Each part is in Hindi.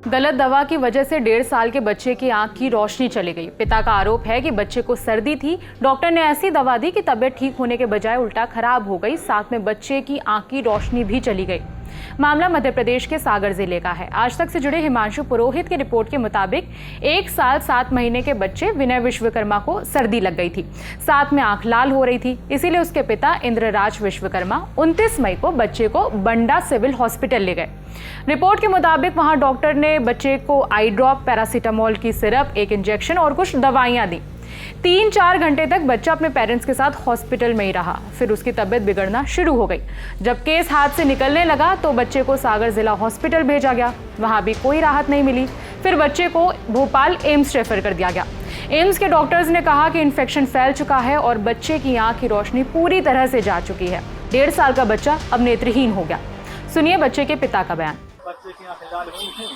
गलत दवा की वजह से 1.5 साल के बच्चे की आंख की रोशनी चली गई। पिता का आरोप है कि बच्चे को सर्दी थी, डॉक्टर ने ऐसी दवा दी कि तबीयत ठीक होने के बजाय उल्टा खराब हो गई, साथ में बच्चे की आंख की रोशनी भी चली गई। मामला मध्य प्रदेश के सागर जिले का है। आज तक से जुड़े हिमांशु पुरोहित की रिपोर्ट के मुताबिक 1 साल 7 महीने के बच्चे विनय विश्वकर्मा को सर्दी लग गई थी, साथ में आंख लाल हो रही थी। इसीलिए उसके पिता इंद्रराज विश्वकर्मा 29 मई को बच्चे को बंडा सिविल हॉस्पिटल ले गए। रिपोर्ट के मुताबिक वहां डॉक्टर ने बच्चे को आई ड्रॉप, पैरासीटामोल की सिरप, एक इंजेक्शन और कुछ दवाइयां दी। 3-4 घंटे तक बच्चा अपने पेरेंट्स के साथ हॉस्पिटल में ही रहा। फिर उसकी तबीयत बिगड़ना शुरू हो गई। जब केस हाथ से निकलने लगा तो बच्चे को सागर जिला हॉस्पिटल भेजा गया, वहां भी कोई राहत नहीं मिली। फिर बच्चे को भोपाल एम्स रेफर कर दिया गया। एम्स के डॉक्टर्स ने कहा कि इन्फेक्शन फैल चुका है और बच्चे की आंख की रोशनी पूरी तरह से जा चुकी है। 1.5 साल का बच्चा अब नेत्रहीन हो गया। सुनिए बच्चे के पिता का बयान। बच्चे की आंखें लाल हुई थी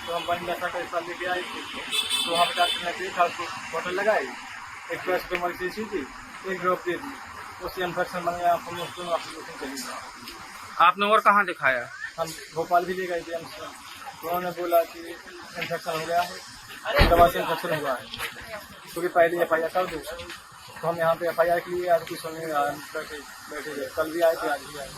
तो हम बंडा सा लेके आए थे, तो वहाँ पे डॉक्टर ने देखा, उसको बोतल लगाई, एक पैरासीटामोल की शीशी थी, एक ड्रॉप दे दी, उससे इन्फेक्शन बन गया आंखों में, उसको ऑपरेशन चली गई। आपने और कहाँ दिखाया? हम भोपाल भी ले गए थे एम्स में, तो उन्होंने बोला कि इन्फेक्शन हो गया है, दवा से इन्फेक्शन हुआ है, क्योंकि पहले FIR कर दो। तो हम यहाँ पे FIR के लिए आज कुछ बैठे कल भी आए थे, आज भी आए।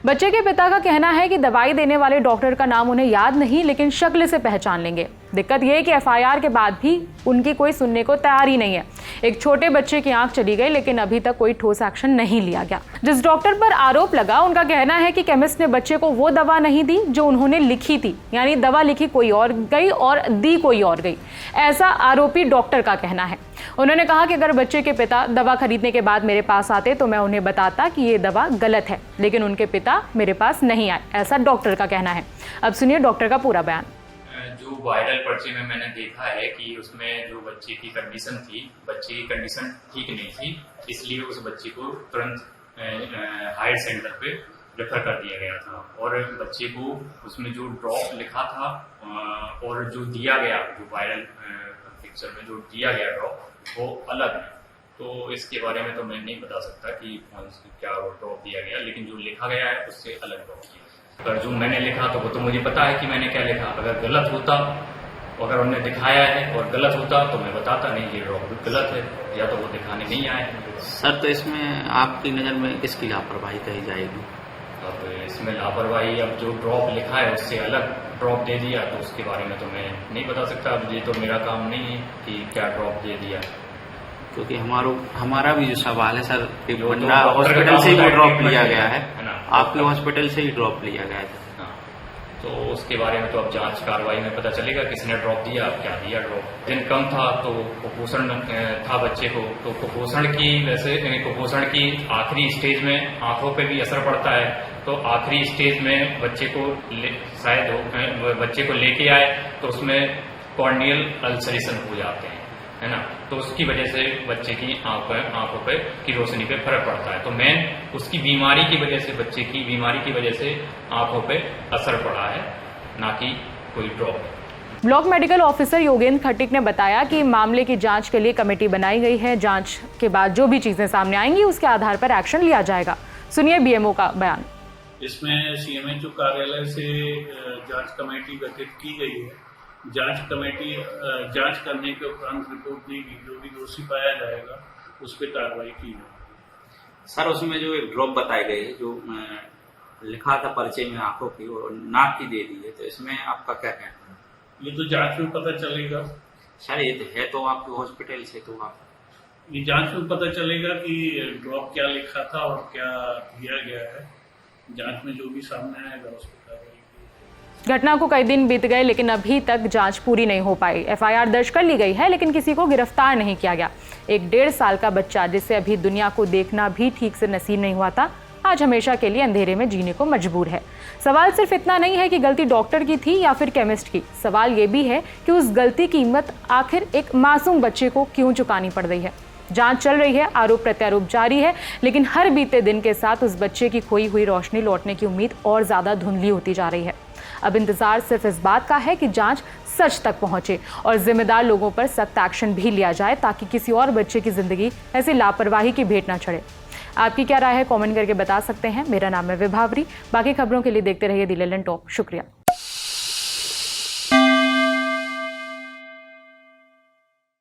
बच्चे के पिता का कहना है कि दवाई देने वाले डॉक्टर का नाम उन्हें याद नहीं, लेकिन शक्ल से पहचान लेंगे। दिक्कत यह है कि FIR के बाद भी उनकी कोई सुनने को तैयार ही नहीं है। एक छोटे बच्चे की आंख चली गई, लेकिन अभी तक कोई ठोस एक्शन नहीं लिया गया। जिस डॉक्टर पर आरोप लगा, उनका कहना है कि केमिस्ट ने बच्चे को वो दवा नहीं दी जो उन्होंने लिखी थी, यानी दवा लिखी कोई और गई और दी कोई और गई, ऐसा आरोपी डॉक्टर का कहना है। उन्होंने कहा कि अगर बच्चे के पिता दवा खरीदने के बाद मेरे पास आते तो मैं उन्हें बताता कि ये दवा गलत है, लेकिन उनके पिता मेरे पास नहीं आए, ऐसा डॉक्टर का कहना है। अब सुनिए डॉक्टर का पूरा बयान। जो वायरल पर्चे में मैंने देखा है कि उसमें जो बच्चे की कंडीशन थी, बच्चे की कंडीशन ठीक नहीं थी, इसलिए उस बच्चे को तुरंत हायर सेंटर पे रेफर कर दिया गया था। और बच्चे को उसमें जो ड्रॉप लिखा था और जो दिया गया, जो वायरल पिक्चर में जो दिया गया ड्रॉप, वो अलग है। तो इसके बारे में तो मैं नहीं बता सकता कि क्या ड्रॉप दिया गया, लेकिन जो लिखा गया है उससे अलग ड्रॉप दिया। अगर जो मैंने लिखा तो वो तो मुझे पता है कि मैंने क्या लिखा। अगर गलत होता, अगर उन्होंने दिखाया है और गलत होता तो मैं बताता नहीं ये ड्रॉप गलत है, या तो वो दिखाने नहीं आए। सर, तो इसमें आपकी नज़र में किसकी लापरवाही कही जाएगी? अब इसमें लापरवाही, अब जो ड्रॉप लिखा है उससे अलग ड्रॉप दे दिया तो उसके बारे में तो मैं नहीं बता सकता। अब ये तो मेरा काम नहीं है कि क्या ड्रॉप दे दिया, क्योंकि हमारा भी जो सवाल है सर, बंडा हॉस्पिटल से ही ड्रॉप लिया गया है ना, आपके हॉस्पिटल से ही ड्रॉप लिया गया था। तो उसके बारे में तो अब जांच कार्रवाई में पता चलेगा किसने ड्रॉप दिया, क्या दिया ड्रॉप। दिन कम था तो कुपोषण था बच्चे को, तो कुपोषण की आखिरी स्टेज में आंखों पे भी असर पड़ता है। तो आखिरी स्टेज में बच्चे को शायद बच्चे को लेके आए तो उसमें कॉर्नियल अल्सरेशन हो जाते हैं, है ना। तो उसकी वजह से बच्चे की आंखों पे की रोशनी पे फर्क पड़ता है। तो मैं उसकी बीमारी की वजह से, बच्चे की बीमारी की वजह से आंखों पे असर पड़ा है, ना कि कोई drop. Block medical officer Yogendra Khatik ने बताया कि मामले की जांच के लिए कमेटी बनाई गई है। जांच के बाद जो भी चीजें सामने आएंगी उसके आधार पर एक्शन लिया जाएगा। सुनिए BMO का बयान। इसमें CMHO कार्यालय से जांच कमेटी गठित की गई है। जांच कमेटी जांच करने के उपरांत रिपोर्ट देगी, जो भी दोषी पाया जाएगा उस पर कार्रवाई की जाएगी। सर, उसमें जो एक ड्रॉप बताई गई है, जो लिखा था पर्चे में आंखों की और नाक की दे दी है, तो इसमें आपका क्या कहना है? ये तो जांच में पता चलेगा। सर, ये तो है तो आपके हॉस्पिटल से, तो आप ये जांच में पता चलेगा कि ड्रॉप क्या लिखा था और क्या दिया गया है। जांच में जो भी सामने आएगा उस पर कार्रवाई। घटना को कई दिन बीत गए, लेकिन अभी तक जांच पूरी नहीं हो पाई। FIR दर्ज कर ली गई है, लेकिन किसी को गिरफ्तार नहीं किया गया। एक 1.5 साल का बच्चा, जिसे अभी दुनिया को देखना भी ठीक से नसीब नहीं हुआ था, आज हमेशा के लिए अंधेरे में जीने को मजबूर है। सवाल सिर्फ इतना नहीं है कि गलती डॉक्टर की थी या फिर केमिस्ट की। सवाल ये भी है कि उस गलती की कीमत आखिर एक मासूम बच्चे को क्यों चुकानी पड़ रही है। जांच चल रही है, आरोप प्रत्यारोप जारी है, लेकिन हर बीते दिन के साथ उस बच्चे की खोई हुई रोशनी लौटने की उम्मीद और ज्यादा धुंधली होती जा रही है। अब इंतजार सिर्फ इस बात का है कि जांच सच तक पहुंचे और जिम्मेदार लोगों पर सख्त एक्शन भी लिया जाए, ताकि किसी और बच्चे की जिंदगी ऐसी लापरवाही की भेंट न चढ़े। आपकी क्या राय है, कमेंट करके बता सकते हैं। मेरा नाम है विभावरी। बाकी खबरों के लिए देखते रहिए दी ललन टॉप। शुक्रिया।